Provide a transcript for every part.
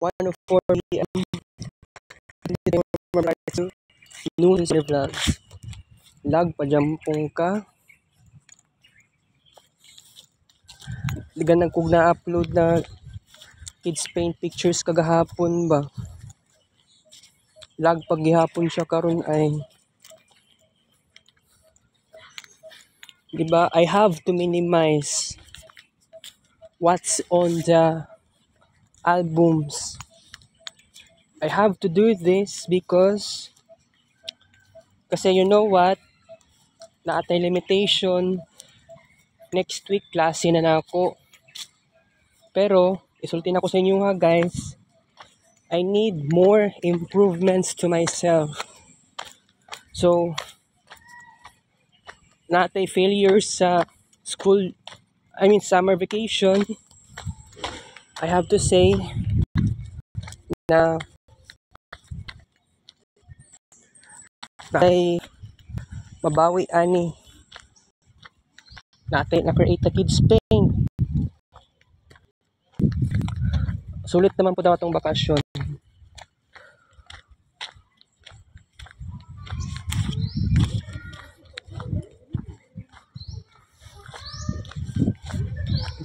1:04 p.m. Noon sa vlogs. Lag pajampong ka. Digan kog na-upload na kids paint pictures kagahapon ba. Lag paghihapon siya karon ay diba, I have to minimize what's on the albums. I have to do this because kasi you know what, naatay limitation. Next week klase na nako. Pero isulti na ko sa inyo ha guys, I need more improvements to myself. So naatay failures sa school, summer vacation. I have to say na ay mabawi ani natin na create the kids paint. Sulit naman po daw itong bakasyon.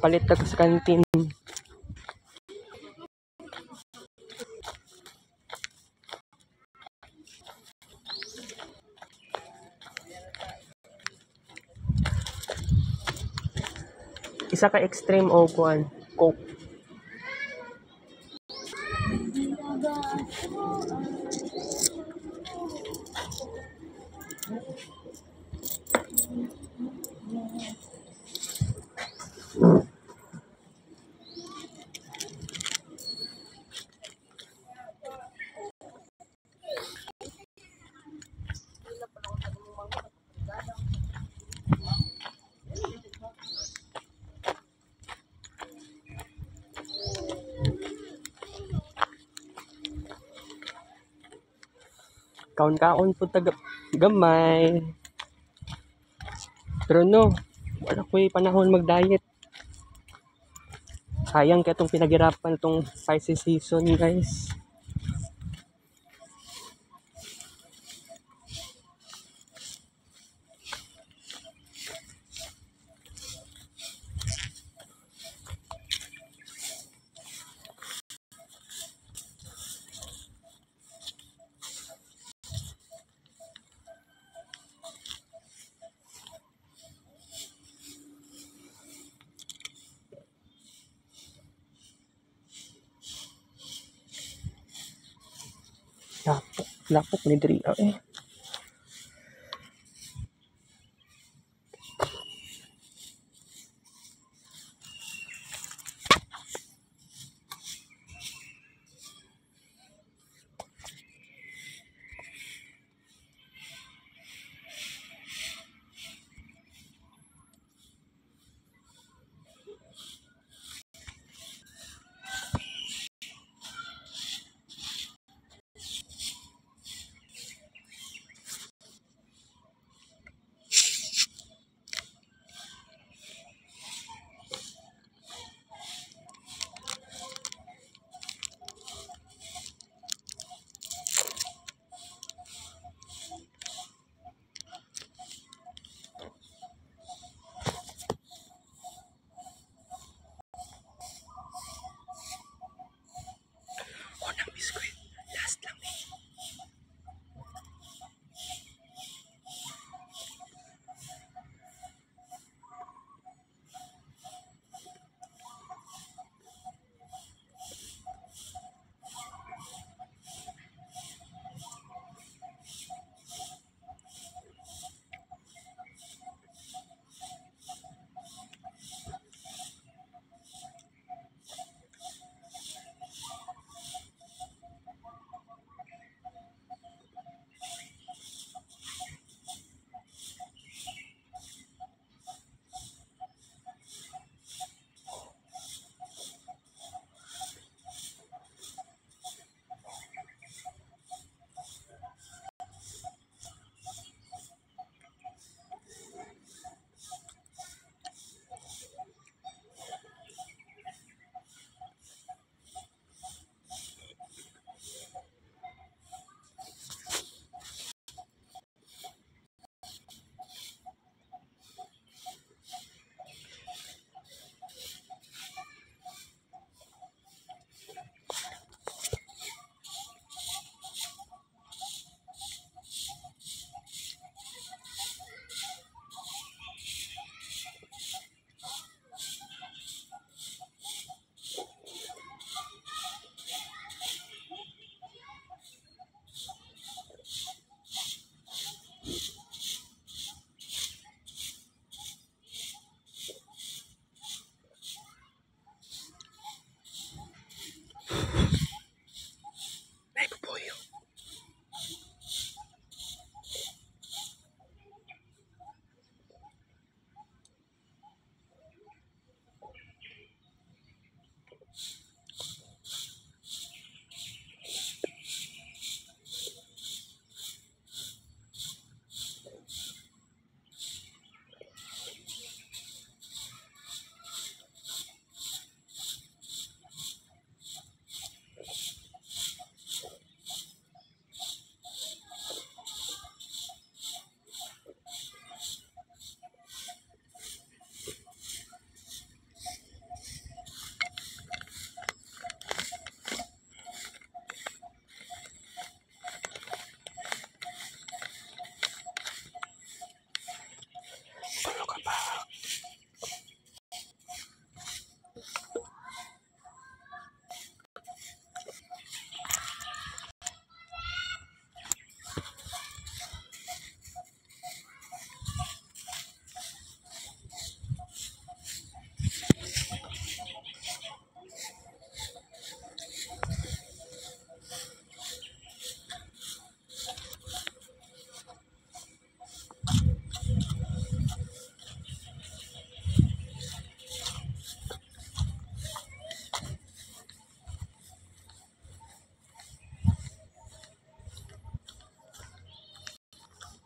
Palit na sa kantin. Isa ka extreme o kuan, Coke. Kaon-kaon po gamay. Pero no, wala ko'y panahon mag-diet. Sayang kaya itong pinaghirapan itong spicy season guys. Lapok ni diri eh.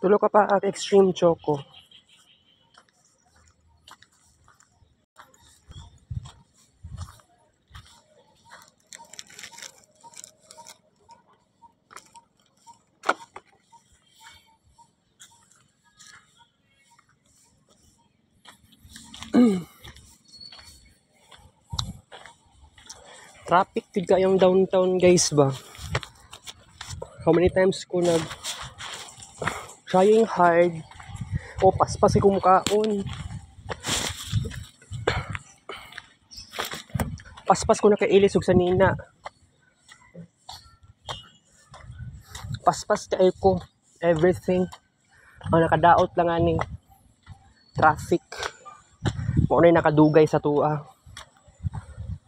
Tulo ka pa ang extreme choco. Traffic gud kayong downtown guys ba. How many times ko trying hard. Paspas ko mukaon. Paspas ko na kay ilis ug sanina. Paspas kay ko everything. Ang nakadaot lang ani traffic. Mo na nakadugay sa tuwa.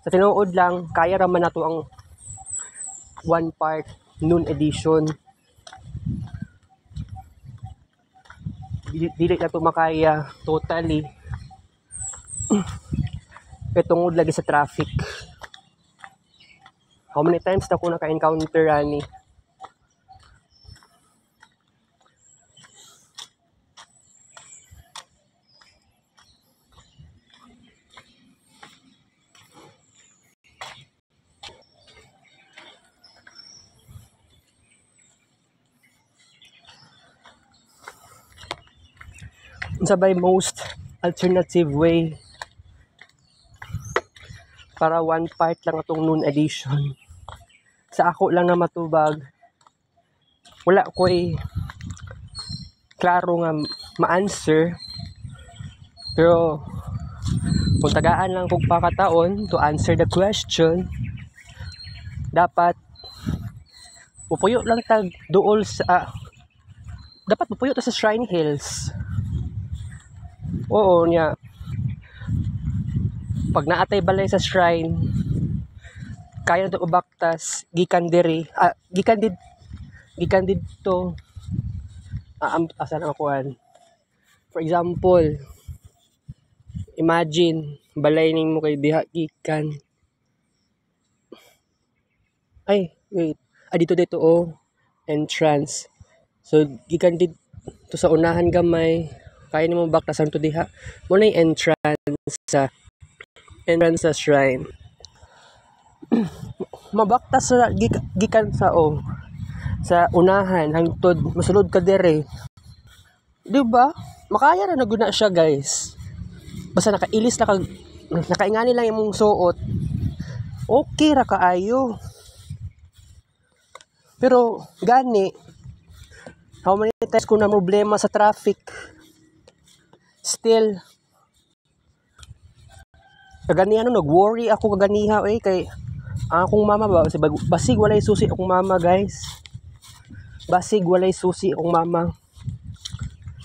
Sa tinuod lang, kaya raman nato ang one part noon edition. Dili na to makaya totally. Tungod lagi sa traffic. How many times na ko naka-encounter ani? Unsa ba most alternative way para one part lang atong noon edition? Sa ako lang na matubag, wala ko'y klaro nga ma-answer, pero kung tagaan lang kong pakataon to answer the question, dapat pupuyo lang tag duol sa dapat pupuyo ta sa Shrine Hills. Oo niya. Pag naatay balay sa shrine, kaya na ito ubaktas gikan diri, gikan dito. Asa na akuan. For example, imagine balay ning mo kay diha gikan. Ay, wait. Dito entrance. So gikan dito sa unahan gamay, kaya nimo baktasan to diha. Mo na yung entrance sa shrine. Mabaktas sa gikan sa unahan hangtod masulod ka dire. Di ba? Makaya na naguna siya, guys. Basta nakailis na nakaingani lang imong suot. Okay ra kaayo. Pero gani, how many times ko na problema sa traffic? Still, kaganihan nag-worry ako kaganiha kay akong mama ba basig walay susi akong mama, guys. Basig walay susi akong mama.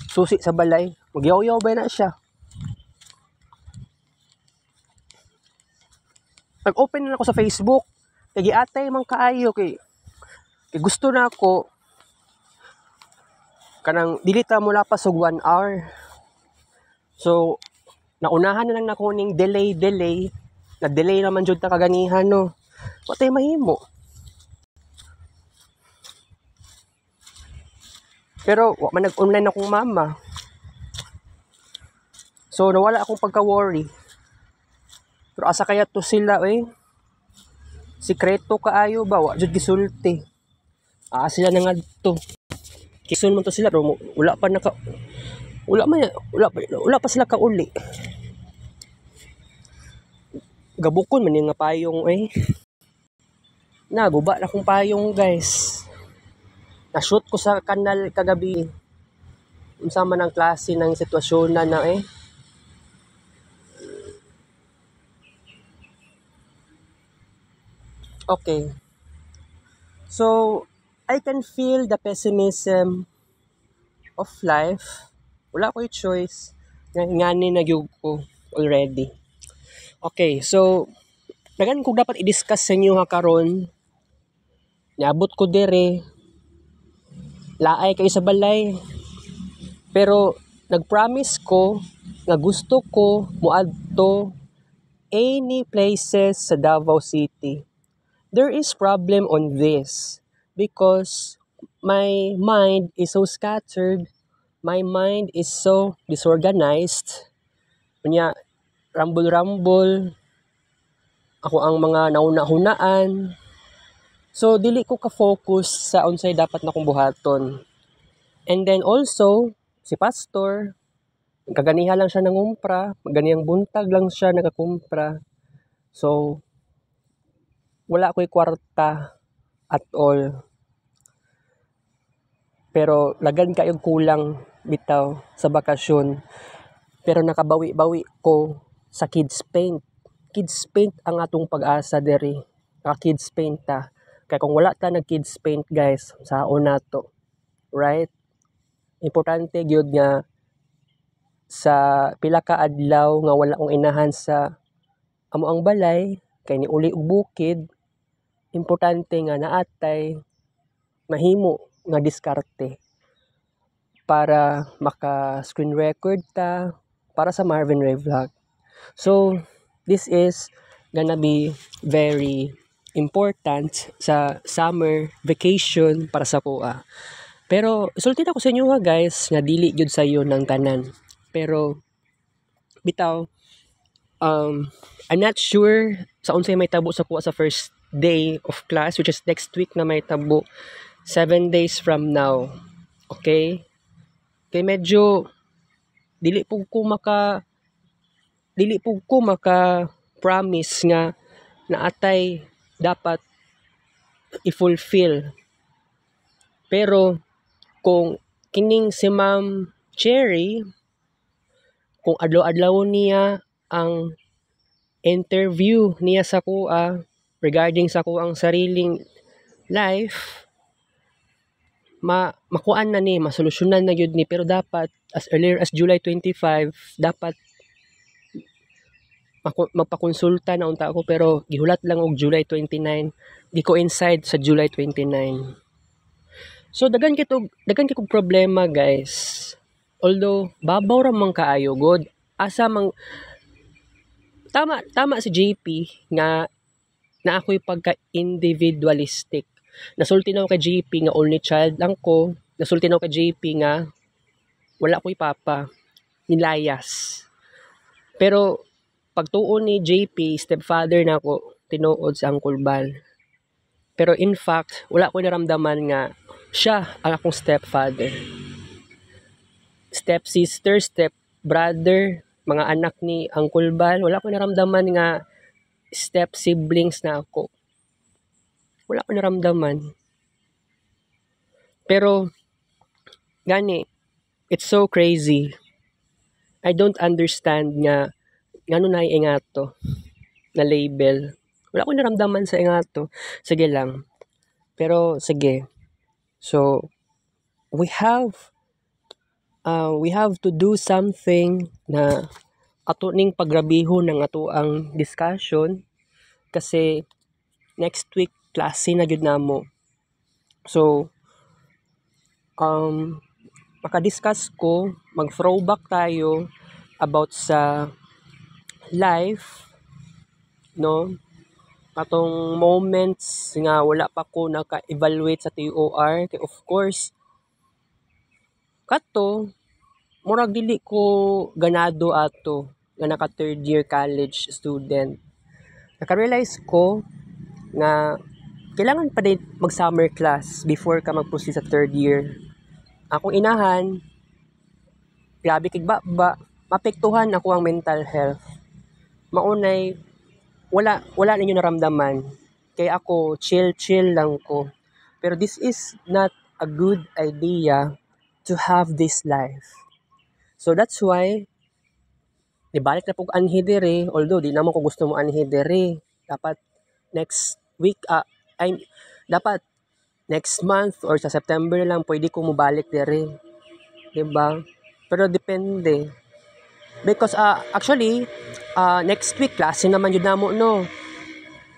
Susi sa balay, magyaw-yaw ba na siya. Nag-open na ako sa Facebook, kay giatay man kaayo kay gusto na ako kanang dili ta mula pa og 1 hour. So naunahan na lang na ko ning delay na delay naman jud ta kaganihan no. Wa tay mahimo. Pero wa man nag-online akong mama. So nawala akong pagka-worry. Pero asa kaya to sila sikreto kaayo ba wa jud gisulti. Sila na nga to. Kison man to sila pero wala pa sila kauli. Gabukon man yung nga payong naguba na kong payong, guys. Na-shoot ko sa kanal kagabi. Unsa man ang klase ng sitwasyon na Okay. So, I can feel the pessimism of life. Wala ko'y choice. Ngani na gyud ko already. Okay, so dagan kung dapat i-discuss sa inyo karon. Niabot ko dire. Laay kayo sa balay. Pero nag-promise ko na gusto ko muadto any places sa Davao City. There is problem on this because my mind is so scattered. my mind is so disorganized. Kunya, rambol-rambol, ako ang mga nauna-hunaan. So, dili ko ka-focus sa unsay dapat na kong buhaton. And then also, si pastor, kaganiha lang siya nangumpra, ganiyang buntag lang siya nagakumpra. So, wala ko'y kwarta at all. Pero lagan kayong kulang bitaw sa bakasyon. Pero nakabawi-bawi ko sa kids paint. Kids paint ang atong pag-asa diri. Kids paint ta. Kaya kung wala ta nag kids paint guys, saon nato. Right? Importante gyud nga sa pila ka adlaw nga wala kong inahan sa amo ang balay kay niuli og bukid, importante nga naatay mahimo nga diskarte para maka screen record ta para sa Marvin Ray Vlog. So, this is gonna be very important sa summer vacation para sa kuha. Pero, isulti na ko sa inyo ha guys, nga dili gyud sayo ng tanan. Pero, bitaw, I'm not sure sa unsay may tabo sa kuha sa first day of class, which is next week na may tabo 7 days from now. Okay? Kay medyo dili po ko maka promise nga naatay dapat i-fulfill. Pero kung kining si Ma'am Cherry, kung adlaw-adlaw niya ang interview niya sa kuha regarding sa kuang sariling life, makuan na ni, masolusyonan na yun ni, pero dapat as earlier as July 25 dapat magpakonsulta na unta ako, pero gihulat lang og July 29, di ko inside sa July 29. So dagan kitog problema guys, although babaw ra man kaayo god, asa mang tama si JP nga na ako'y pagka-individualistic. Nasulti na ako kay JP nga only child lang ko. Nasulti na ako kay JP nga wala ko'y papa. Nilayas. Pero pagtuon ni JP, stepfather na ako, tinuod sa Uncle Bal. Pero in fact, wala ko naramdaman nga siya ang akong stepfather. Stepsister, stepbrother, mga anak ni Uncle Bal, wala ko naramdaman nga step siblings na ako. Wala ko naramdaman. Pero gani, it's so crazy. I don't understand nga ngano na ingato na label. Wala ko naramdaman sa ingato. Sige lang. Pero sige. So we have to do something na ato ning pagrabihon ng ato ang discussion kasi next week klase na gyud namo. So maka-discuss ko, mag-throwback tayo about sa life, no? Atong moments nga wala pa ko naka-evaluate sa TOR, kay of course kato murag dili ko ganado ato nga naka third year college student. Naka-realize ko na kailangan pa din mag-summer class before ka mag-proceed sa third year. Akong inahan, grabe kig mapektuhan ako ang mental health. Maunay, wala ninyo naramdaman. Kaya ako, chill lang ko. Pero this is not a good idea to have this life. So that's why, nibalik na po anhi dere, although di naman ko gusto mo anhi dere. Dapat next week, dapat next month or sa September lang pwede ko mabalik dere. Diba? Pero depende. Because actually, next week klase naman yun namo no.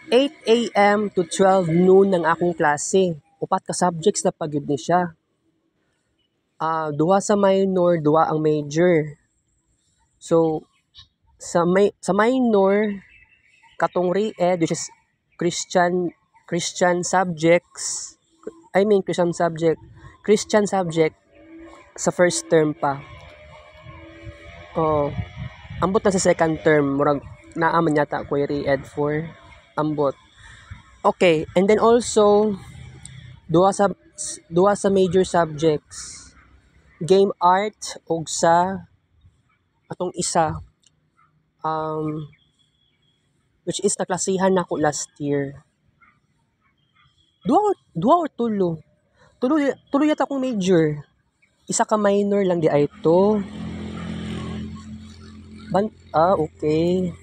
8 a.m. to 12 noon ng akong klase. Upat ka subjects na pagyud ni siya. Duha sa minor, duha ang major. So sa minor katong re-ed which is Christian subject. sa first term pa. Oh, ambot na sa second term, murag naaman yata ko i-read for ambot. Okay, and then also duha sa major subjects, game art ug sa atong isa which is naklasihan nako last year. Duha or tulo. Tulo yata akong major. Isa ka minor lang di ay to. Okay.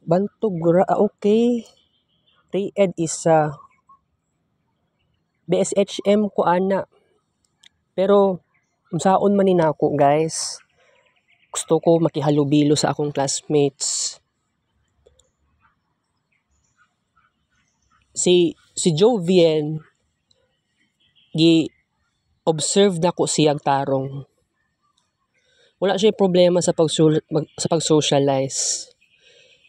Bantog okay. Re-ed isa. BSHM ko ana. Pero unsaon man ni nako, guys. Gusto ko makihalubilo sa akong classmates. Si Jovien observe na ko siyang tarong. Wala siya problema sa pag-socialize.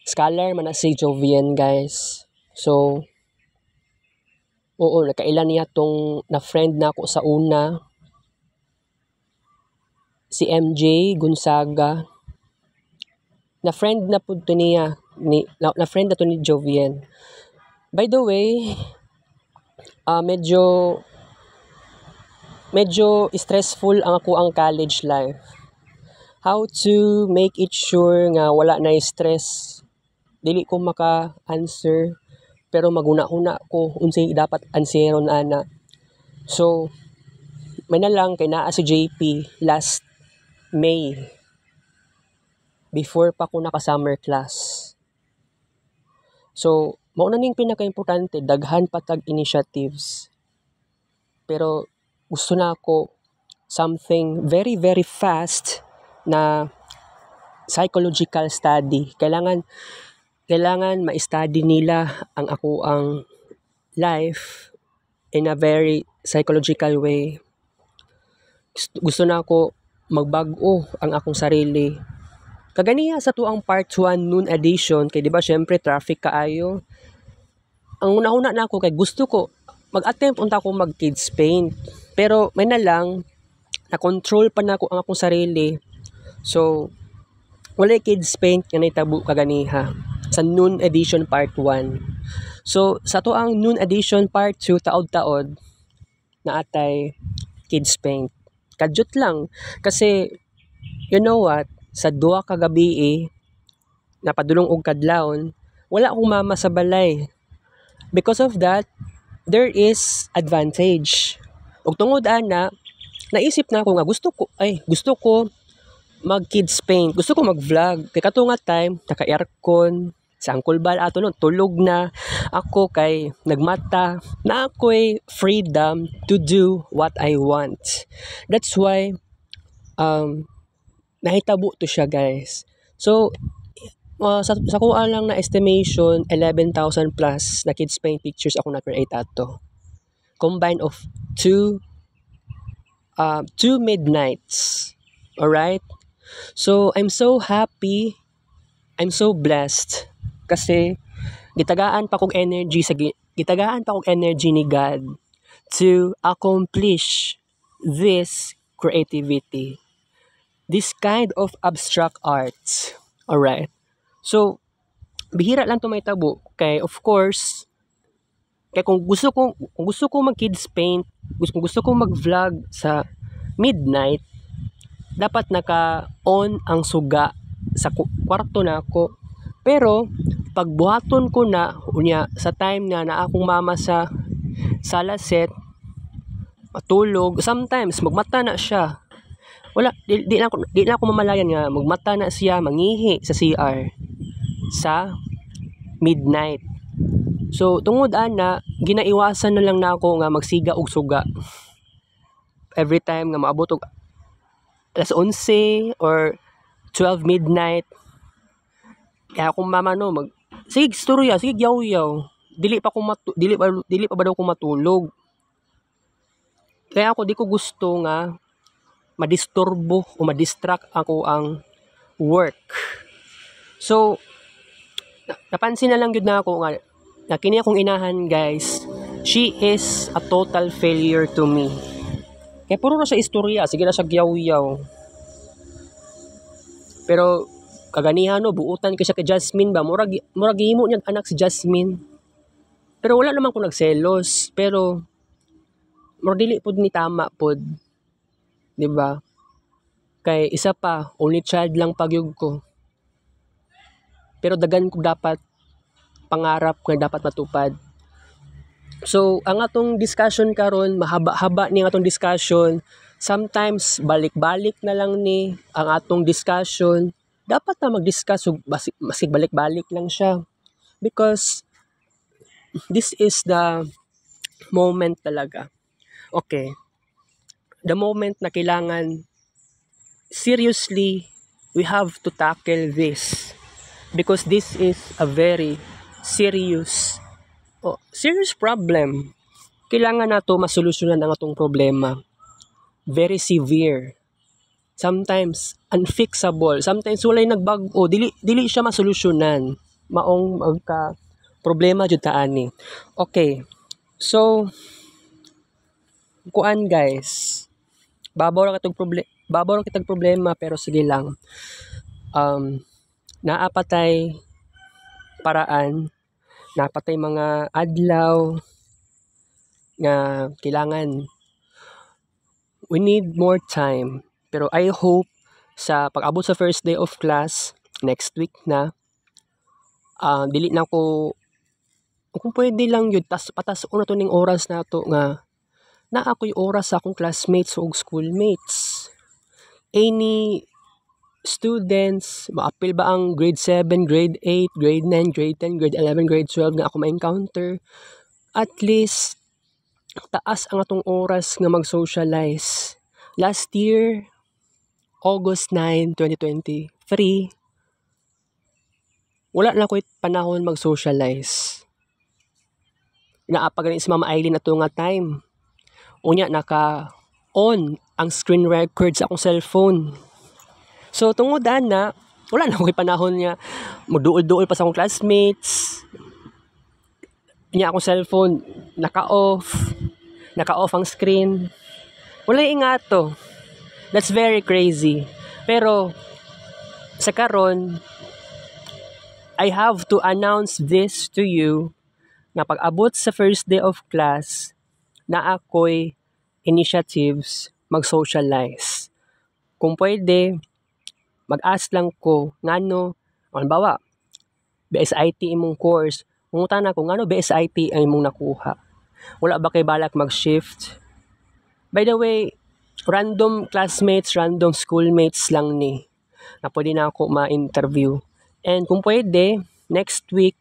Scholar man na si Jovien, guys. So, oo, nakailan niya tong na-friend na ako sa una. Si MJ Gonzaga. Na-friend na po to niya. Na-friend na to ni Jovien. By the way, medyo stressful ang college life. How to make it sure nga wala na stress. Dili ko maka-answer pero maguna-una ko unsay dapat answeron ana. So may na lang kay naa si JP last May before pa ko naka-summer class. So mao na ning pinaka-importante, daghan patag initiatives. Pero gusto na ako something very very fast na psychological study. Kailangan ma-study nila ang life in a very psychological way. Gusto na ako magbago ang akong sarili. Kaganiya sa tuang part 1 noon edition, kay di ba syempre traffic kaayo. Ang una-una na ako kay gusto ko mag-attempt unta ko mag-kids paint. Pero may na lang na-control pa na ako ang akong sarili. So wala kids paint nga naitabo kaganiha sa noon edition part 1. So sa to ang noon edition part 2 taod-taod na atay kids paint. Kadyot lang kasi you know what, sa duha ka gabi napadulong og kadlawon, wala akong mama sa balay. Because of that, there is advantage. Ug tungod ana, naisip na ako nga gusto ko mag-kids paint. Gusto ko mag-vlog. Kay katunga time, naka-aircon, sa angkulbal ato nun, tulog na. Ako kay nagmata na ako'y freedom to do what I want. That's why, nahitabo to siya, guys. So, sa kuha lang na estimation, 11,000 plus na kids paint pictures ako na-create ato. Combine of two midnights. Alright? So, I'm so happy, I'm so blessed kasi gitagaan pa kong energy ni God to accomplish this creativity, this kind of abstract arts. Alright? So, bihira lang to may tabo kay of course kay kung gusto ko mag-kids paint, gusto ko mag-vlog sa midnight, dapat naka-on ang suga sa kwarto na ako. Pero pagbuhaton ko na unya sa time na akong mama sa sala set matulog, sometimes magmata na siya. Wala di na ako mamalayan nga magmata na siya mangihi sa CR sa midnight. So tungod ana, ginaiwasan na lang nako nga magsiga og suga. Every time nga maabot og alas 11 or 12 midnight, kaya akong mama sige storya, sige yaw-yaw. Dili pa ba daw ko matulog. Kaya ako di ko gusto nga madisturbo o madistract ako ang work. So napansin na lang gyud na ako nga na kini akong inahan, guys, She is a total failure to me. Kaya puro na siya istorya, sige na siya giyaw-yaw. Pero kaganihan no, buutan ko siya kay Jasmine ba, murag himo niya anak si Jasmine. Pero wala naman ko nagselos, pero murag dili pud ni tama pud. 'Di ba? Kay isa pa, only child lang pagyud ko. Pero dagan ko dapat pangarap ko dapat matupad. So, ang atong discussion karon mahaba-haba ni atong discussion. Sometimes balik-balik na lang ni ang atong discussion. Dapat na mag-discuss masig balik-balik lang siya. Because this is the moment talaga. Okay. The moment na kailangan seriously we have to tackle this. Because this is a very serious problem. Kailangan nato masolusyonan ang atong problema. Very severe. Sometimes unfixable. Sometimes walay nagbago. Dili siya masolusyonan. Maong magka problema jud ta ani. Okay. So kuan guys. Babaw ra kitag problema pero sige lang. Naapatay paraan, napatay mga adlaw nga kailangan we need more time. Pero I hope sa pag-abot sa first day of class next week na dili na ko kung pwede lang yun patas na to ning oras nato nga na ako'y oras sa akong classmates ug schoolmates. Any students, ma-appeal ba ang grade 7, grade 8, grade 9, grade 10, grade 11, grade 12 nga ako ma-encounter. At least, taas ang atong oras nga mag-socialize. Last year, August 9, 2023, wala na ko panahon mag-socialize. Naapagaling si Mama Aileen ato nga time. Unya, naka-on ang screen record sa akong cellphone. So, tungod na, wala na akong panahon niya. Magduol-duol pa sa akong classmates. Niya akong cellphone, naka-off ang screen. Wala ingato. That's very crazy. Pero, sa karon, I have to announce this to you na pag-abot sa first day of class, na ako'y initiatives mag-socialize. Kung pwede, mag-ask lang ko ngano halimbawa BSIT imong course mungutan na ko ngano BSIT ang imong nakuha, wala ba kay balak mag-shift? By the way, random classmates, random schoolmates lang ni na pwede na ako ma-interview. And kung pwede next week,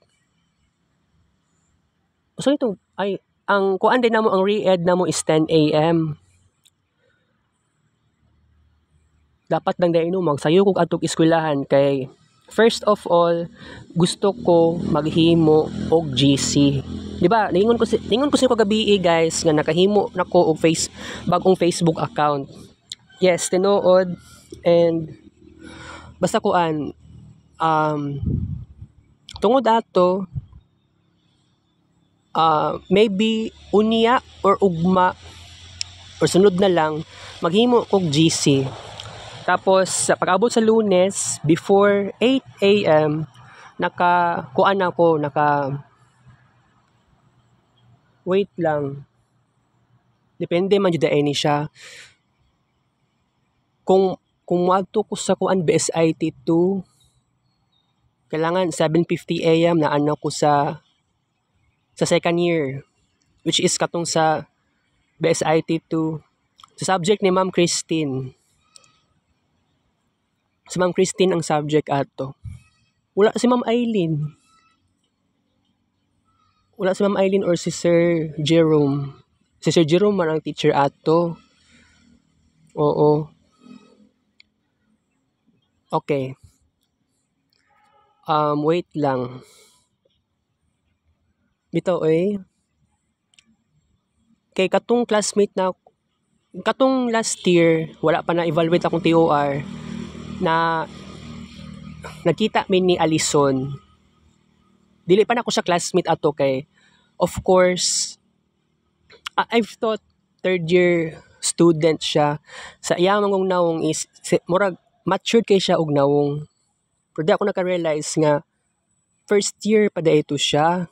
so ito ay ang kuan din namo, ang re-ed namo is 10 AM. Dapat lang dahil magsayo kog atong eskwelahan kay first of all gusto ko maghimo og GC. Di ba? Lingon ko sa kagabi guys nga nakahimo nako og bagong Facebook account. Yes, tinuod and basta kuan tungod ato maybe unya or ugma or sunod na lang maghimo og GC. Tapos, sa pag-abot sa Lunes, before 8 AM, wait lang. Depende man jud ni siya. Kung wadto ko sa BSIT 2, kailangan 7:50 AM na ano ko sa second year, which is katong sa BSIT 2. Sa subject ni Ma'am Christine. Si Ma'am Christine ang subject ato. Wala si Ma'am Aileen. Wala si Ma'am Aileen or si Sir Jerome. Si Sir Jerome man ang teacher ato. Oo. Okay. Wait lang. Bitaw kay katong classmate na katong last year, wala pa na evaluate akong TOR. Na nakita min ni Alison. Dili pa na ako sa classmate ato kay of course I've thought third year student siya. Sa iyang mong nawong is murag matured kay siya og nawong. Pero di ako naka-realize nga first year pa da ito siya.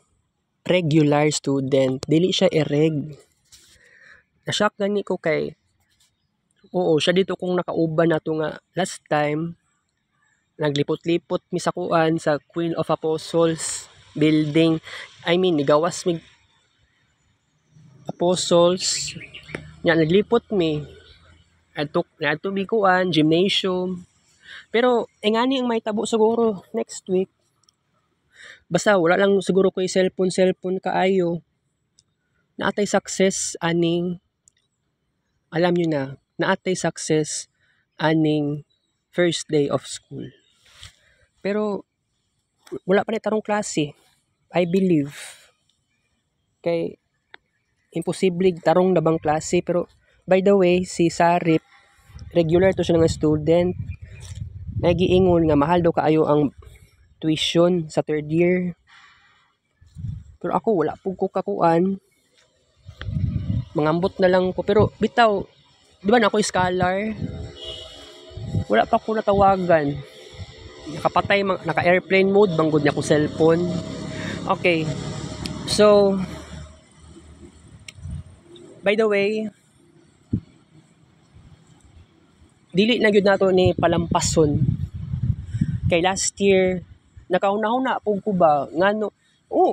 Regular student, dili siya ireg. Na-shock gani ko kay oo, siya dito kung nakauban nato nga last time naglipot-lipot mi sa kuan sa Queen of Apostles building. I mean, nigawas mi apostles. Nya naglipot mi. Adto mi kuan gymnasium. Pero engani ang may tabo siguro next week. Basta wala lang siguro ko cellphone kaayo. Naatay success aning alam nyo na, naatay success aning first day of school. Pero wala pa ni tarong klase. I believe. Kay imposible tarong nabang klase. Pero by the way, si Sarip, regular to siya ng student. Nagiingon nga mahal daw kaayo ang tuition sa third year. Pero ako wala po ko kakuan. Mangambot na lang ko. Pero bitaw, di ba na ako scholar? Wala pa ko natawagan. Nakapatay, naka-airplane mode, banggod niya ko cellphone. Okay. So, by the way, dili na gyud nato ni palampason. Kay last year, nakauna-una po ko ba, ngano,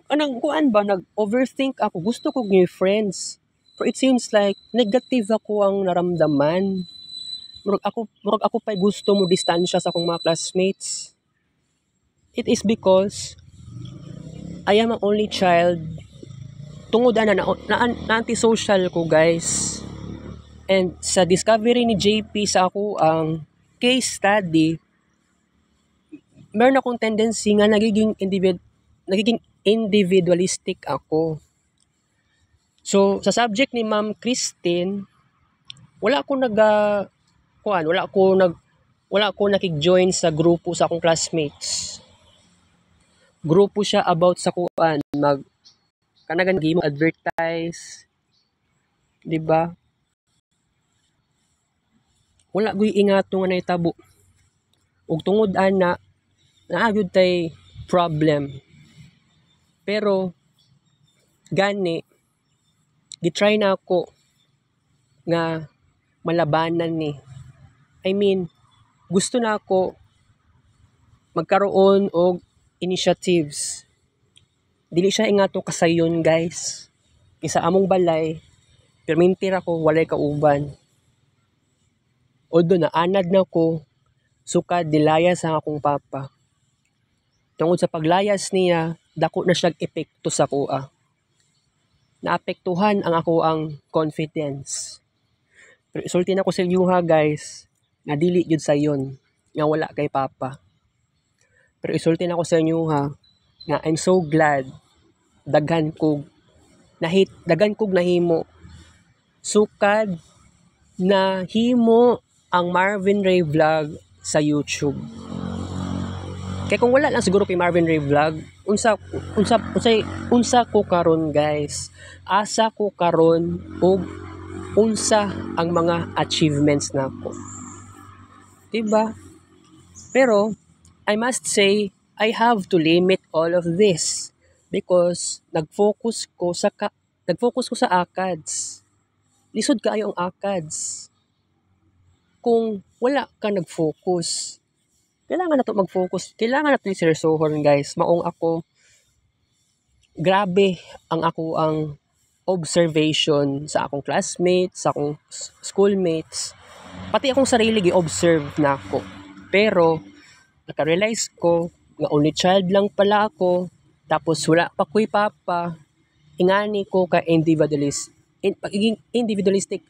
anang kuan ba, nag-overthink ako. Gusto ko ng friends. Pero it seems like, negative ako ang naramdaman. Murag ako pa gusto mo distansya sa akong mga classmates. It is because I am an only child. Tungod na antisocial ko, guys. And sa discovery ni JP sa ako ang case study, meron akong tendency nga nagiging individualistic ako. So sa subject ni Ma'am Christine, wala ko nakig-join sa grupo sa akong classmates. Grupo siya about sa kuan kanagan gimo advertise, di ba? Wala gyud ingato nga nahitabo. Ug tungod ana naagud tay problem. Pero gani gitry na ako nga malabanan ni. I mean, gusto na ako magkaroon og initiatives. Dili siya ingato kasayon, guys. Isa among balay, permintir ako walay kauban. Although naanad na ko, sukad dilayas ang akong papa. Tungod sa paglayas niya, dako na siyang epekto sa kuha. Naapektuhan ang ako ang confidence. Pero isulti na ko sa inyo ha, guys, nga dili yun sa yon, nga wala kay papa. Pero isulti na ko sa inyo ha, nga I'm so glad daghan kog nahimo sukad na himo ang Marvin Ray Vlog sa YouTube. Kaya kung wala lang siguro kay Marvin Ray Vlog, unsa ko karon, guys. Asa ko karon og unsa ang mga achievements nako. Diba? Pero I must say I have to limit all of this because nag-focus ko sa ACADS. Lisod kaayo ang ACADS. Kung wala ka nag-focus, kailangan na to mag-focus. Kailangan na to seryosohon, guys. Maong ako, grabe ang observation sa akong classmates, sa akong schoolmates. Pati akong sarili gi-observe na ako. Pero, naka-realize ko, nga only child lang pala ako, tapos wala pa ko'y papa, ingani ko ka pagiging individualistic.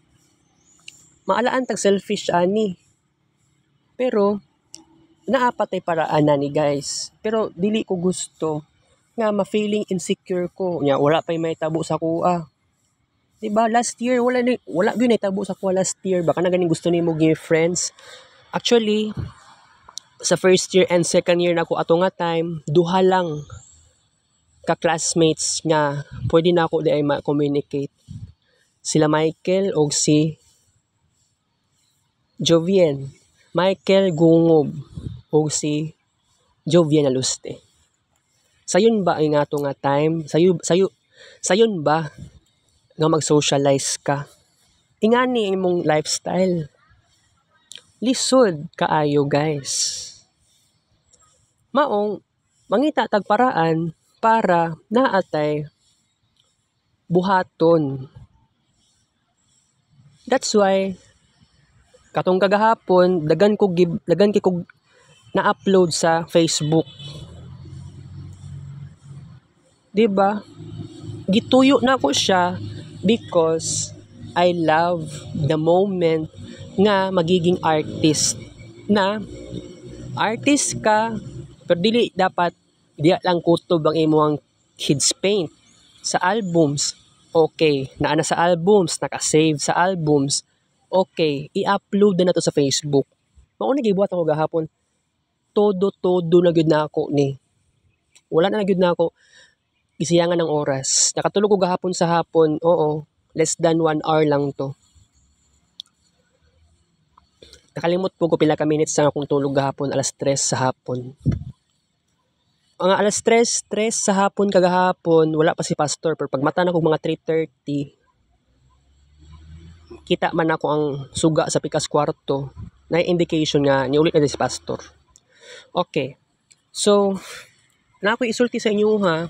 Maalaan tag selfish ani. Pero, naapatay paraan na ni, guys. Pero dili ko gusto nga ma-feeling insecure ko. Nya wala pay may tabo sa kuha. Diba? Last year wala gyud nay tabo sa kuha last year. Baka na ganing gusto nimo gi friends. Actually, sa first year and second year nako ato nga time, duha lang ka classmates nga pwede na ako di ay ma-communicate. sila Michael o si Jovien. Michael Gungob o si Jovien Aluste. Sayon ba ay nga to nga time? Sayon ba nga mag-socialize ka? Ingani imong lifestyle. Lisod kaayo guys. Maong mangita tag paraan para naatay buhaton. That's why katong kagahapon dagan ko na-upload sa Facebook. 'Di ba? Gituyo na ko siya because I love the moment nga magiging artist na artist ka pero dili dapat diya lang kutob ang imong kids paint sa albums. Okay, naa na sa albums, naka-save sa albums. Okay, i-upload na to sa Facebook. Mao na gibuhat ako gahapon. Todo na gyud na ako ni. Wala na gyud na ako gisiyangan ng oras. Nakatulog ko gahapon sa hapon. Oo, less than 1 hour lang to. Nakalimot po ko pila ka minutes sa akong tulog gahapon, alas 3 sa hapon. Ang alas 3 sa hapon kagahapon, wala pa si pastor. Pero pag mata na ko mga 3:30, kita man ako ang suga sa pikas kwarto. Na indication nga, niulit na si pastor. Okay. So, na ako isulti sa inyo ha,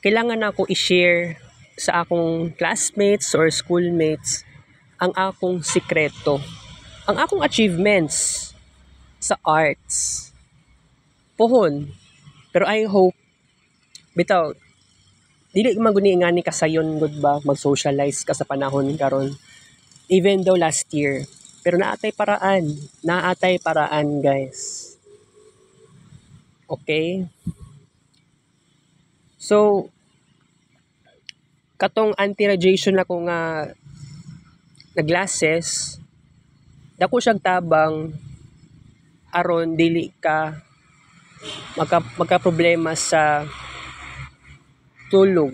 kailangan ako i-share sa akong classmates or schoolmates ang akong sikreto. Ang akong achievements sa arts. Pohon. Pero I hope, bitaw, dili maguni nga ni kasayon good ba mag-socialize ka sa panahon karon. Even though last year. Pero naatay paraan guys. Okay? So, katong anti-radiation ako nga na glasses, dako siyang tabang aron dili ka magka problema sa tulog.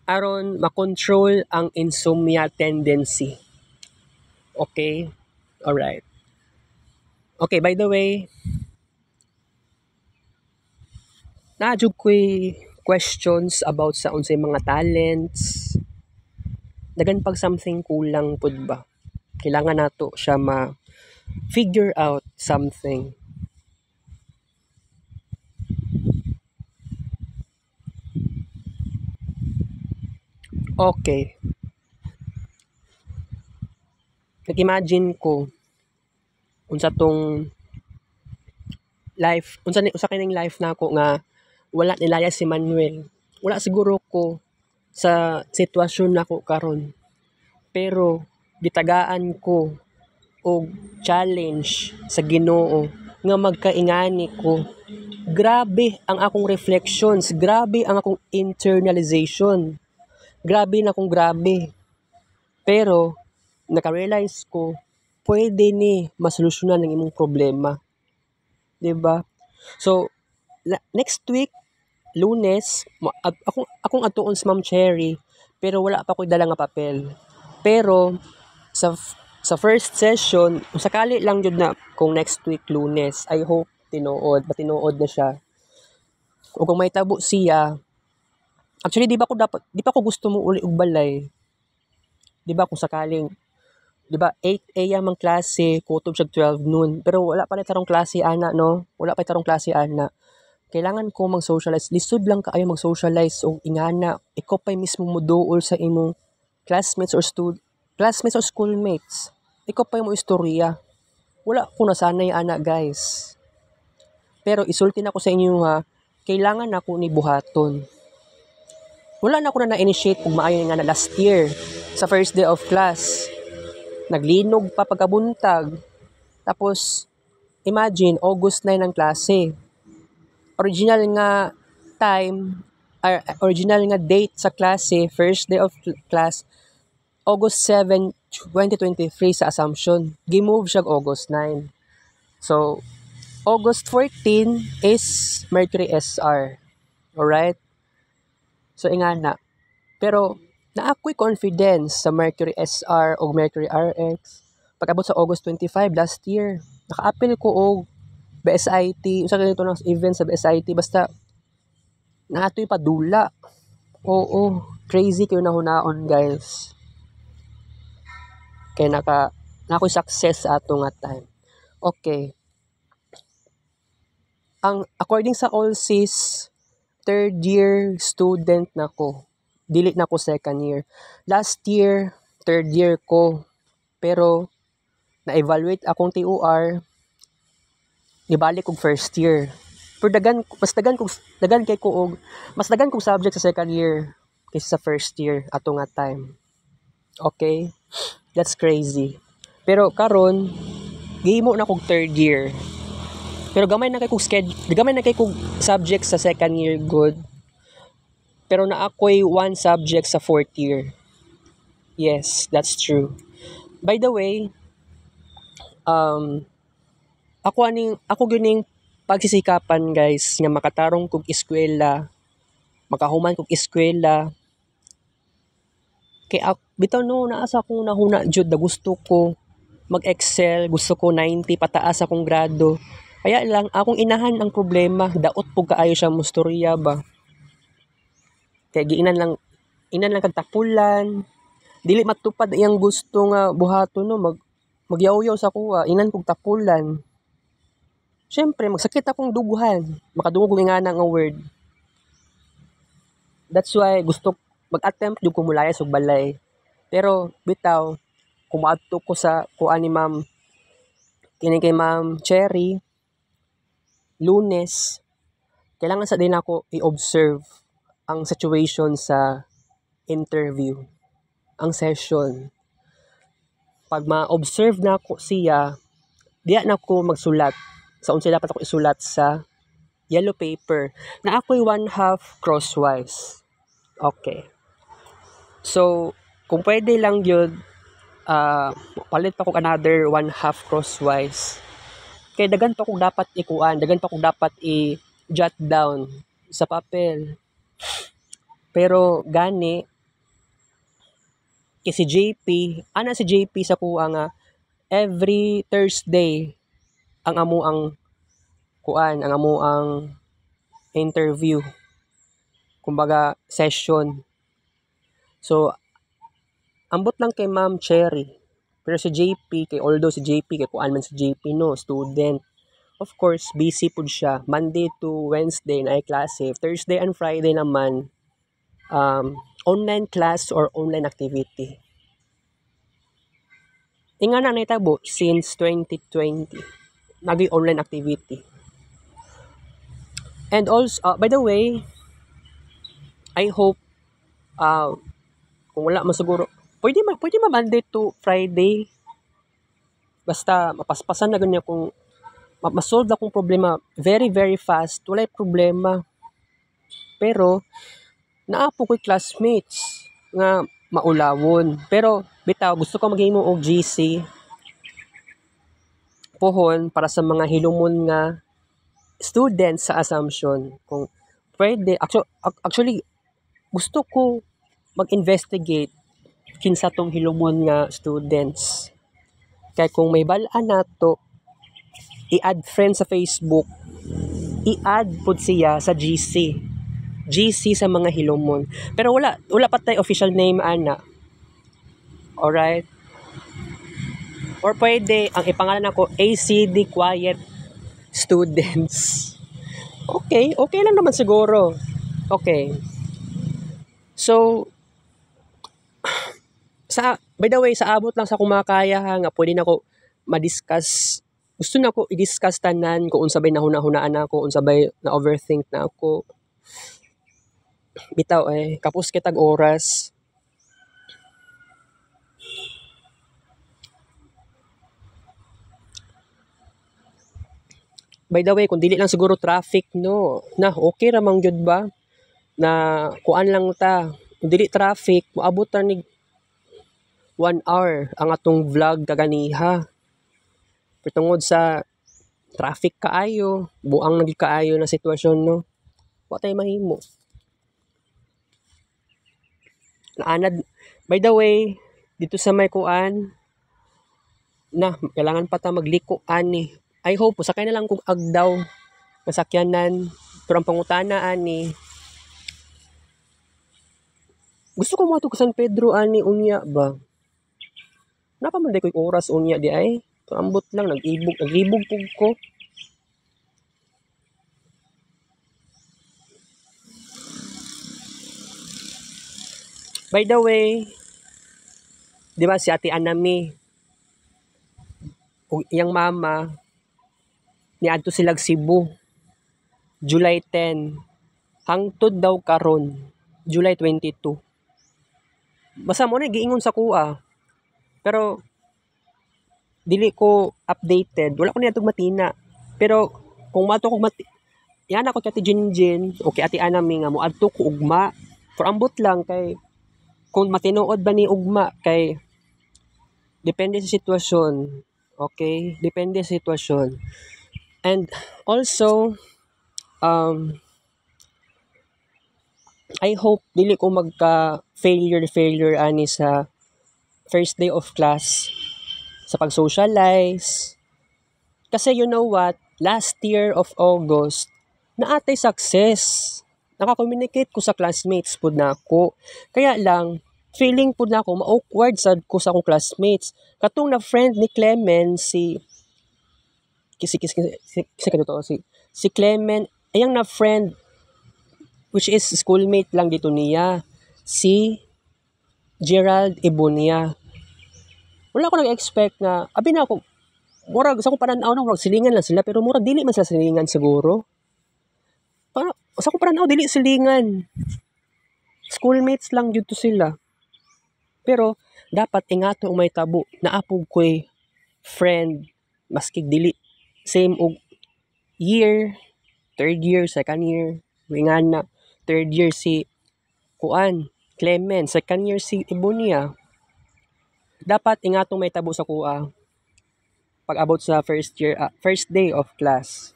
Aron makontrol ang insomnia tendency. Okay? Alright. Okay, by the way, naadjug ko'y questions about sa unsay mga talents. Dagan pag something kulang pud ba? Kailangan nato siya ma-figure out something. Okay. Nag-imagine ko unsa tong life, unsa kining life nako nga wala nilaya si Manuel. Wala siguro ko sa sitwasyon nako karon. Pero gitagaan ko og challenge sa Ginoo nga magkaingani ko. Grabe ang akong reflections, grabe ang akong internalization. Grabe. Pero naka-realize ko pwede ni masolusyonan ang imong problema. 'Di ba? So next week Lunes, akong atuon si Ma'am Cherry, pero wala pa ko dala nga papel. Pero sa first session, sakali lang jud na kung next week Lunes, I hope tinuod na siya. O kung may tabo siya, actually di ba ko gusto mo uli og balay. Di ba kung sakaling, di ba 8 AM ang klase, kutob siya 12 noon, pero wala pa rin tarong klase ana, no? Wala pa tarong klase ana. Kailangan ko mag-socialize. Lisod lang kaayo mag-socialize o ingana. Ikaw pa'y mismo muduol sa imong classmates or schoolmates. Ikaw pa'y mo istorya. Wala ko nasanay ana guys. Pero isulti na ko sa inyo ha, kailangan na ko ni buhaton. Wala na ko na na-initiate kung maayo nga na last year sa first day of class. Naglinog pa pagkabuntag. Tapos, imagine, August 9 ang klase. Original nga time, original nga date sa klase, first day of class, August 7, 2023 sa Assumption. Gimove siya August 9. So, August 14 is Mercury SR. Alright? So, ingana. Pero, na ako'y confidence sa Mercury SR o Mercury RX. Pag-abot sa August 25 last year, naka-appeal ko og BSIT, usa ganito ng event sa BSIT, basta naatoy padula. Oo, crazy kayo na hunaon guys. Kaya ako'y success sa ato nga time. Okay. According sa Allsys, third year student na ko. Dili na ko second year. Last year, third year ko. Pero, na-evaluate akong TOR, nibalik kong first year. Pero mas dagan kong subject sa second year kaysa sa first year ato nga time. Okay? That's crazy. Pero karon, gihimo na kong third year. Pero gamay na kay kong subject sa second year good. Pero na ako'y one subject sa fourth year. Yes, that's true. By the way, ako gyud pagsisikapan guys nga makatarong kog eskwela, makahuman kog eskwela. Kay bitaw no naasa akong nahuna jud na gusto ko mag-excel, gusto ko 90 pataas akong grado. Kaya lang akong inahan ang problema, daot pug kaayo siya mustorya ba. Kaya inan lang kag tapulan. Dili matupad iyang gusto nga buhaton no magyaw-yaw sa kuha, inan kog tapulan. Siyempre, magsakit akong duguhan. Makadungog ko nga nga word. That's why gusto mag-attempt yung kumulayas og balay. Pero bitaw, kumaadto ko sa kuan ni Ma'am kini kay Ma'am Cherry Lunes, kailangan sa din ako i-observe ang situation sa interview, ang session. Pag ma-observe na ko siya, diya na ko magsulat. Sa unsay dapat ako isulat sa yellow paper na ako'y 1/2 crosswise. Okay. So, kung pwede lang yun, palit pa ko another 1/2 crosswise. Kaya dagan pa kong dapat ikuan, dagan pa kong dapat i-jot down sa papel. Pero gani, kay si JP, si JP sa kuha nga, every Thursday, ang interview. Kumbaga, session. So, ambot lang kay Ma'am Cherry. Pero si JP, although si JP, kay kuan man si JP, no, student. Of course, busy po siya. Monday to Wednesday na ay klase. Thursday and Friday naman, online class or online activity. Nga na naitabo since 2020. Naging online activity. And also, by the way, I hope, kung wala man siguro, pwede Monday to Friday. Basta, mapaspasan na ganyan kung masolve akong problema very, very fast. Wala'y problema. Pero, naapo ko'y classmates nga maulawon. Pero, bitaw, gusto ko maghimo og GC pohon para sa mga hilumon nga students sa Assumption. Kung pwede, actually gusto ko mag-investigate kinsa tong hilumon nga students. Kaya kung may balaan nato, i-add friend sa Facebook, i-add pod siya sa GC sa mga hilumon. Pero wala pa tayo official name ana. Alright? Or pwede, ang ipangalan ako, ACD Quiet Students. Okay lang naman siguro. Okay. So, by the way, sa abot lang sa kumakaya nga, pwede na ako ma-discuss. Gusto na ako i-discuss tanan kung unsabay nahuna-hunaan ako, unsabay na overthink na ako. Bitaw kapos kitag oras. By the way, kung dili lang siguro traffic, no, na okay ramang gyud ba? Na kuan lang ta. Kung dili traffic, moabot ta ni 1 hour ang atong vlog kaganiha. Tungod sa traffic kaayo, buang naging kaayo na sitwasyon, no. Wa tay mahimo. Naanad, by the way, dito sa may kuan, na, kailangan pa ta magliko, ani. I hope, sakay na lang kung agdaw, masakyanan, pero ang pangutana, ani, gusto ko mo San Pedro, ani, unya ba? Napamanday ko'y oras, unya, di ay. Ambot lang, naglibog pug ko. By the way, di ba si Ate Anami, ug iyang mama, niadto silag Cebu, July 10. Hangtod daw karon, July 22. Basta mo na giingon sa kuha. Pero dili ko updated. Wala ko niadtong matina. Pero kung mato ko yan ako kay Ate Jinjin o kay Ate Anami nga moadto ko ugma. For ambot lang kay kung matinuod ba ni ugma kay depende sa sitwasyon. Okay? Depende sa sitwasyon. And also, I hope dili ko magka-failure ani sa first day of class sa pag-socialize. Kasi you know what? Last year of August, naatay success. Naka-communicate ko sa classmates pud na ako. Kaya lang, feeling pud na ako ma-awkward sad ko sa akong classmates. Katong na friend ni Clement si Clement, ayang na friend which is schoolmate lang dito niya, si Gerald Ibonia. Wala ko nag-expect na, abi na ako, murag, sa akong pananaw na, murag silingan lang sila, pero murag dili man sila silingan siguro. Sa akong pananaw, dili silingan. Schoolmates lang dito sila. Pero, dapat ingato may tabo, naapog ko'y friend, maski dili, same og year, third year, second year, wingan na, third year si Clement, second year si Ibonia. Dapat ingatong may tabo sa kuha pag abot sa first day of class.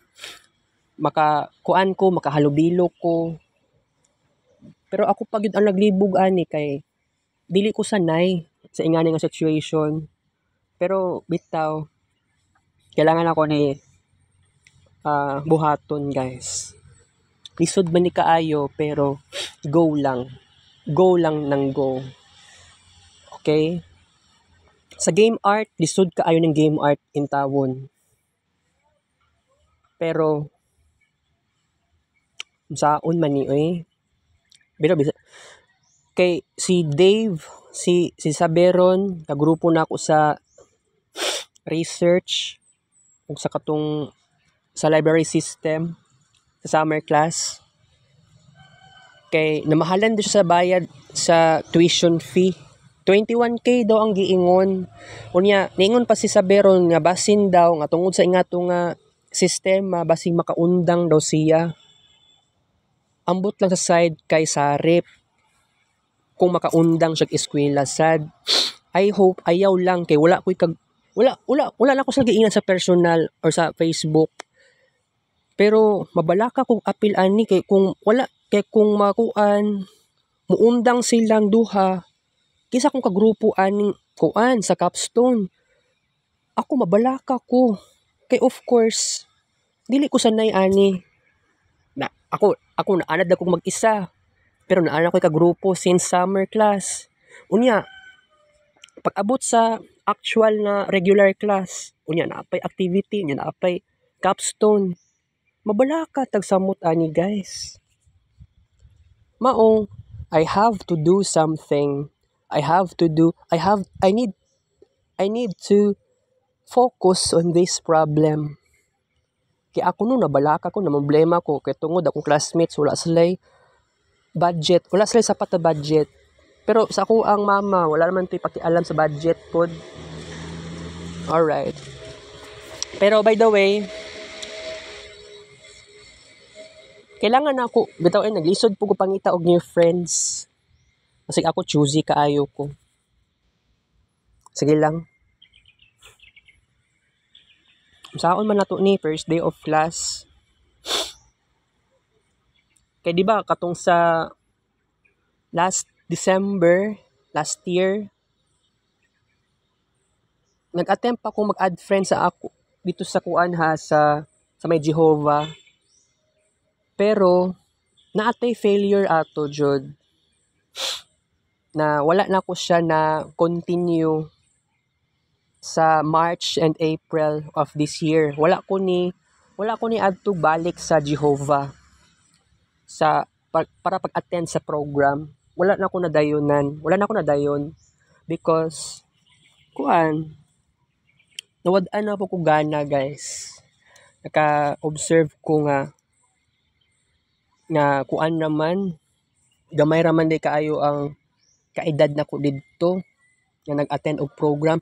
Makahalubilo ko. Pero ako pag ang naglibog ani kay dili ko sanay sa ingani nga situation. Pero bitaw kailangan ako ni buhaton, guys. Lisod man ni kaayo pero go lang. Go lang nang go. Okay? Sa game art, lisod kaayo ng game art in tawon. Pero saon man ni Pero kay si Dave, si Saberon, kagrupo na ako sa research ug sa katong sa library system sa summer class. Kay namahalan din siya sa bayad sa tuition fee. 21K daw ang giingon. Unya, niingon pa si Saberon nga basin daw nga tungod sa ingato nga sistema basing makaundang daw siya. Ambot lang sa side kay Sarip. Kung makaundang siya eskwela sad. I hope ayaw lang kay wala na ko sa giingan sa personal or sa Facebook. Pero mabalaka kung apil ani kay kung wala kay kung makuan muundang silang duha kisa kung kagrupo aning kuan sa capstone. Ako mabalaka ko. Kay of course, dili ko sanay ani. Na ako naanad akong mag-isa. Pero naanad ko kagrupo since summer class. Unya, pag abot sa actual na regular class, unya naapay activity, unya naapay capstone. Mabalaka tagsamot ani, guys. Mao, I have to do something. I need to focus on this problem. Kaya ako nung nabalaka ko, namblema ko, kaya tungod akong classmates, wala sila sapat na budget. Pero sa ako ang mama, wala naman ito pakialam sa budget pod. Alright. Pero by the way, kailangan ako, bitawin, naglisod po ko pangita og new friends. Kasi ako choosy kaayo ko. Sige lang. Saon man nato ni first day of class. Kay di ba katong sa last December last year, nag-attempt ako mag-add friends sa ako dito sa kuan ha sa may Jehovah. Pero naatay failure ato jud na wala na ko siya na continue sa March and April of this year. Wala ko ni adto balik sa Jehovah para pag-attend sa program. Wala na ko nadayonan. Wala na ako nadayon because kuan nawad-an na po ko gana, guys. Naka-observe ko nga kuan naman gamay raman di kaayo ang kaedad nako didto nga nag-attend og program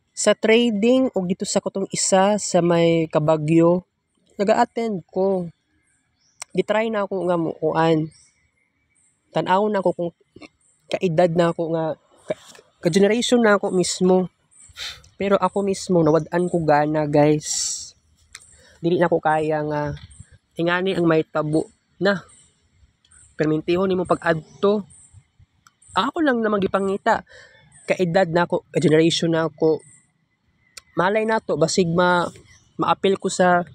sa trading og dito sa kutong isa sa may Kabagyo. Naga-attend ko. Gitry na ako nga mukuan. Tan-aw na ako kung kaedad na ako nga ka-generation na ako mismo. Pero ako mismo nawad-an ko gana, guys. Dili na ko kaya nga ingani ang may tabo na permintihon nimo pag-adto. Ako lang namang gipangita kaedad na ako, ka-generation na ako. Malay nato basig ma-appeal ko sa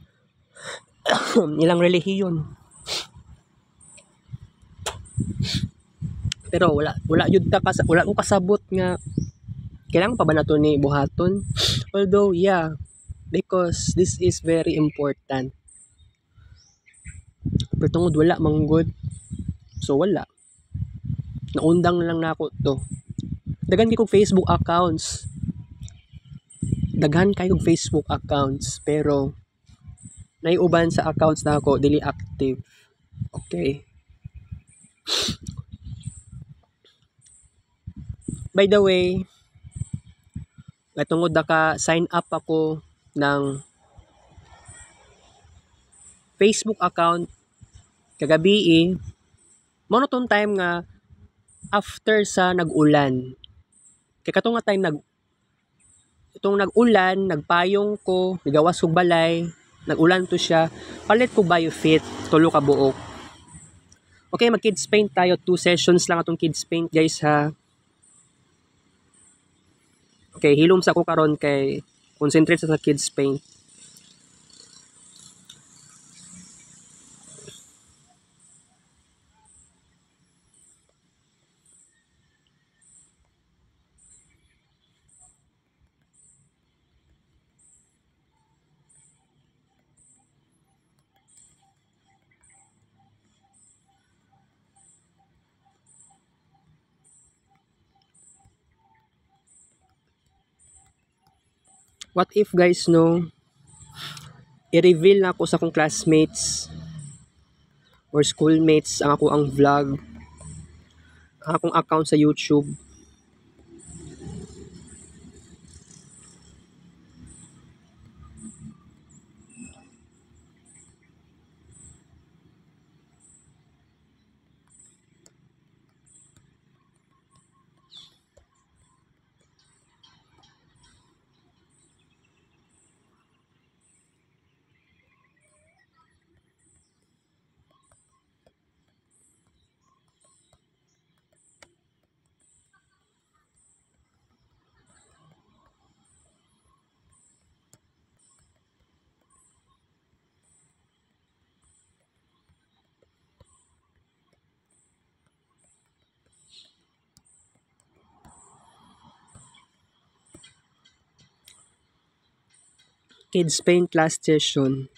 ilang relihiyon. Pero wala ko kasabot nga kailangan pa ba nato ni buhaton. Although yeah, because this is very important. Pero tungod wala manggod, so wala, naundang lang na ako to. Daghan kay kog Facebook accounts, pero naiuban sa accounts na ako dili active. Okay, by the way, tungod naka-sign up ako ng Facebook account kagabi mo tong time nga after sa nag-ulan. Kay katong nga time nag-ulan, nagpayong ko, nigawas kog balay, nag-ulan to siya, palit ko biofit, 3 ka buok. Okay, mag-kids paint tayo. 2 sessions lang atong kids paint, guys, ha. Okay, hilom sa ko karon kay concentrate sa kids paint. What if, guys, no, i-reveal na ako sa akong classmates or schoolmates ang vlog, ang akong account sa YouTube. Kids paint last session.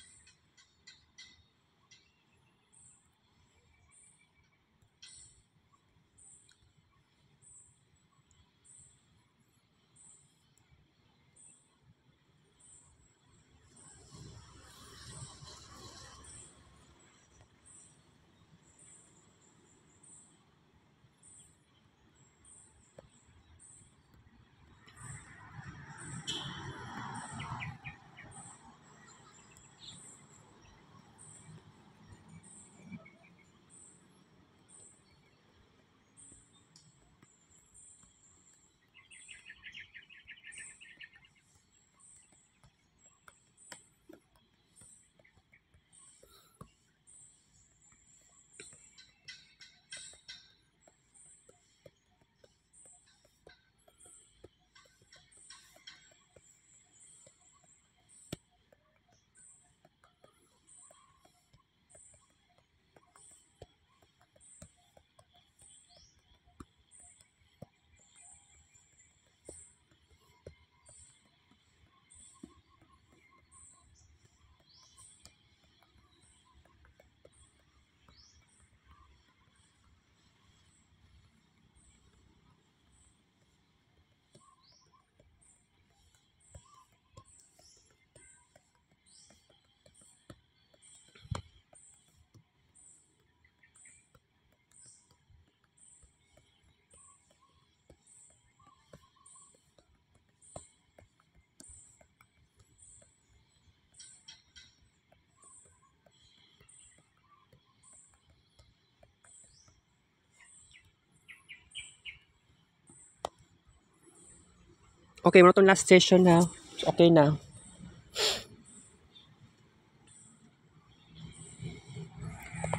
Okay, mo last session na. So, okay na.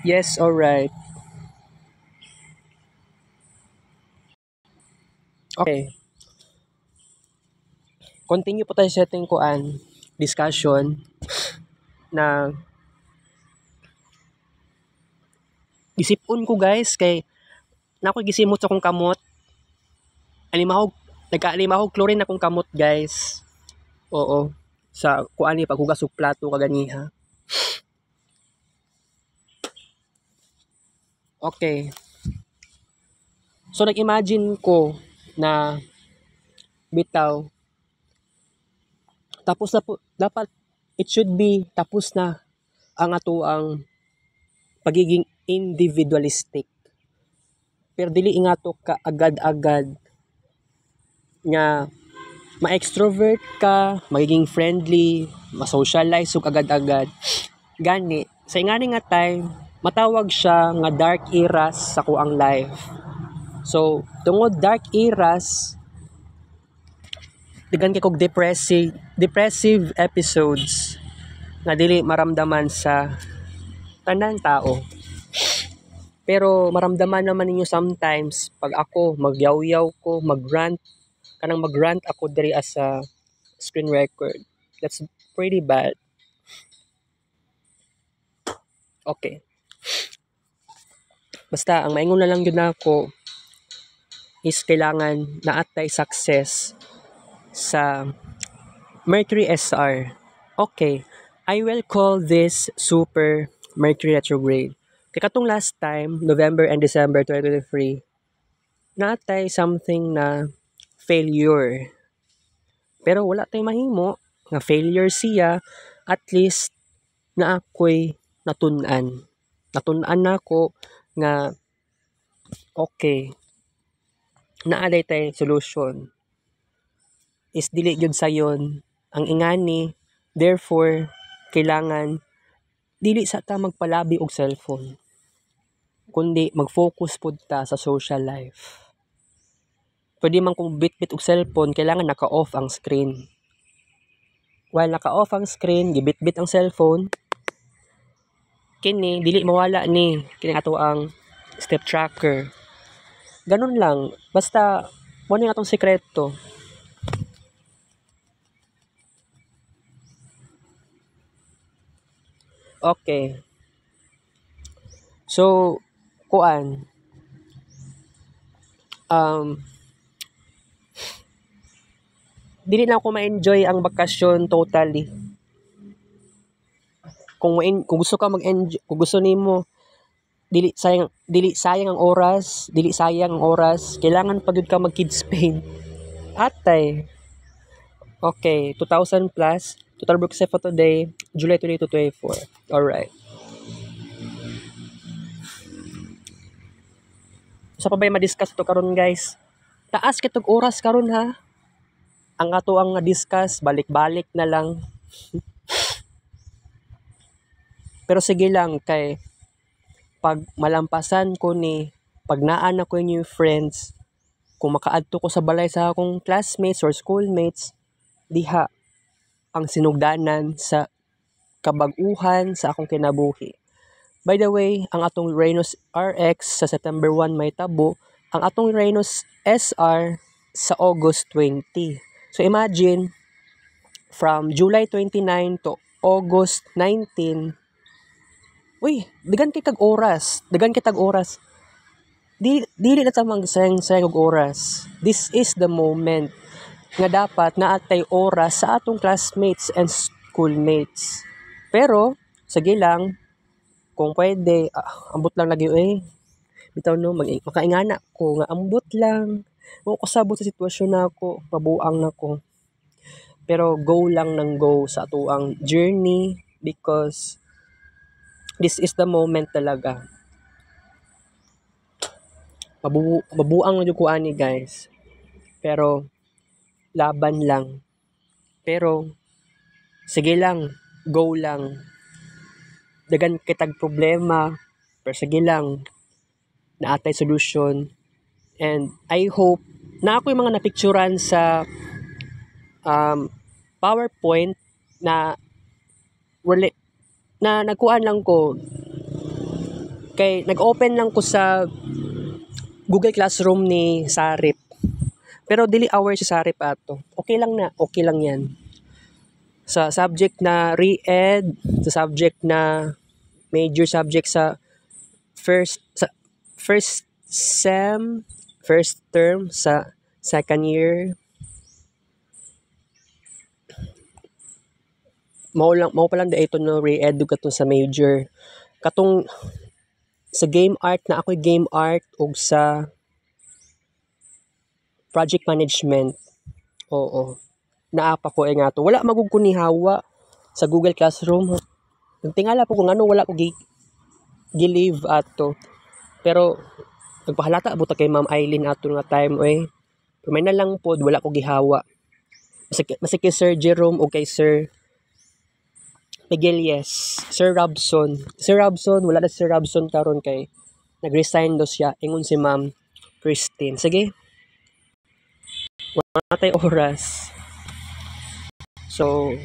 Yes, alright. Okay. Continue po tayo sa ating discussion na gisipon ko guys kay nako gisimot sa akong kamot. Alimahog nagka-alimahog chlorine akong kamot guys. Oo. Sa kuan ni paghugas og plato kaganiha. Okay. So nag-imagine ko na bitaw tapos na po dapat it should be tapos na ang atoang pagiging individualistic. Pero dili ingato ka agad-agad nga ma-extrovert ka, magiging friendly, ma-socialize ug agad-agad. Gani, sa ingani nga time, matawag siya nga dark eras sa kuang life. So, tungod dark eras, digan kay kog depressive episodes nga dili maramdaman sa tanang tao. Pero maramdaman naman ninyo sometimes pag ako magyaw-yaw ko, mag-rant ako diri as a screen record. That's pretty bad. Okay. Basta ang maingon na lang yun ako is kailangan naatay success sa Mercury SR. Okay. I will call this Super Mercury Retrograde. Kaya katong last time, November and December 2023, naatay something na failure. Pero wala tayong mahimo nga failure siya, at least na ako'y natun-an. Natun-an na ako nga okay, naaday tay solution. Is dili gyud sayon ang ingani, therefore kailangan dili sa ta magpalabi og cellphone, kundi mag-focus pud ta sa social life. Pwede man kung bit-bit og cellphone, kailangan naka-off ang screen. While naka-off ang screen, gibit-bit ang cellphone, kini dili mawala ni kini ato ang step tracker. Ganun lang, basta mo ni atong sekreto. Okay. So, kuan dili na ako ma-enjoy ang bakasyon totally. Kung gusto ka mag-enjoy, kung gusto nimo dili sayang ang oras, kailangan pagud ka mag Kids Spain. Atay. Okay, 2,000 plus. Total book for today, July 22 to 24. Alright. Sa pa ba ma-discuss to karon guys? Taas kitog oras karon ha. Ang ato ang discuss, balik-balik na lang. Pero sige lang kay pag malampasan ko ni pag naan ako new friends, kung makaadto ko sa balay sa akong classmates or schoolmates, diha ang sinugdanan sa kabag-uhan sa akong kinabuhi. By the way, ang atong Rhinos RX sa September 1 may tabo, ang atong Rhinos SR sa August 20. So imagine, from July 29 to August 19, dagan kitag oras. Dili na ta magsayang og oras. This is the moment nga dapat naatay oras sa atong classmates and schoolmates. Pero sige lang, kung pwede, ambot lang lagi bitaw no, makaingana ko nga ambot lang. O kasabot sa sitwasyon na ako, pabuang na ko. Pero go lang ng go sa atuang journey because this is the moment talaga. Mabuang na ko ani guys. Pero laban lang. Pero sige lang, go lang. Dagan kitag problema, pero sige lang, naatay solution. And I hope na ako yung mga napicturan sa PowerPoint na wala na nagkuan lang ko kay nag-open lang ko sa Google Classroom ni Sarip. Pero dili aware si Sarip ato. Okay lang na, okay lang 'yan. Sa subject na re-ed, sa subject na major subject sa first sem, first term sa second year. Mao pa lang dito no re-ed katong sa major. Katong sa game art na ako'y game art ug sa project management. Oo. Naapa ko nga to. Wala magug ko ni hawa sa Google Classroom. Nagtingala po kung ano wala ko gi-leave ato. Pero nagpahalata buta kay Ma'am Eileen ato nga time Pero may na lang pod wala ko gihawa. Masaki Sir Jerome o kay Sir Miguel, yes. Sir Robson, wala na Sir Robson karon kay nag-resign do siya. Ingon si Ma'am Christine. Sige. Wala tay oras. So,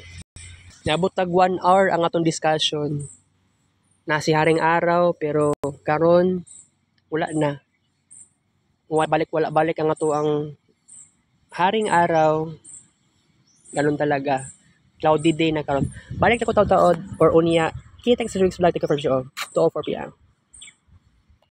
nabot tag 1 hour ang atong discussion. Nasi haring araw pero karon wala na. Wala balik ang ato ang haring araw. Ganun talaga. Cloudy day na karon. Balik na ko taod or unya. Kita sa next vlog ka for sure. 2:04 p.m.